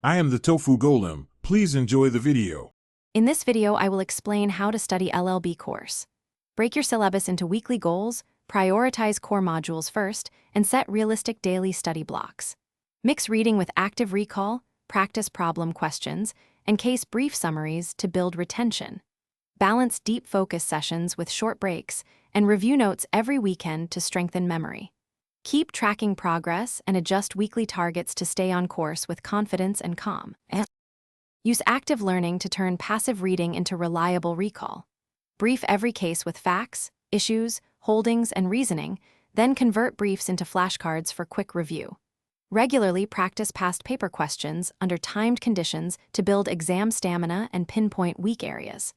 I am the Tofu Golem. Please enjoy the video. In this video, I will explain how to study LLB course. Break your syllabus into weekly goals, prioritize core modules first, and set realistic daily study blocks. Mix reading with active recall, practice problem questions, and case brief summaries to build retention. Balance deep focus sessions with short breaks, and review notes every weekend to strengthen memory. Keep tracking progress and adjust weekly targets to stay on course with confidence and calm. Use active learning to turn passive reading into reliable recall. Brief every case with facts, issues, holdings, and reasoning, then convert briefs into flashcards for quick review. Regularly practice past paper questions under timed conditions to build exam stamina and pinpoint weak areas.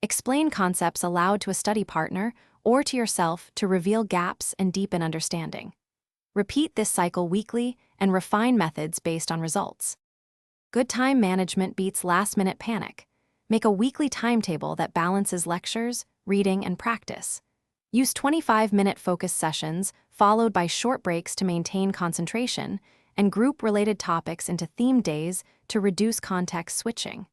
Explain concepts aloud to a study partner or to yourself to reveal gaps and deepen understanding. Repeat this cycle weekly and refine methods based on results. Good time management beats last-minute panic. Make a weekly timetable that balances lectures, reading, and practice. Use 25-minute focus sessions, followed by short breaks to maintain concentration, and group related topics into themed days to reduce context switching.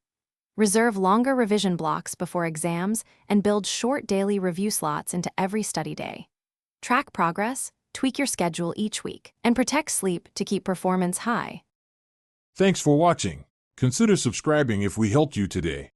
Reserve longer revision blocks before exams and build short daily review slots into every study day. Track progress, tweak your schedule each week, and protect sleep to keep performance high. Thanks for watching. Consider subscribing if we helped you today.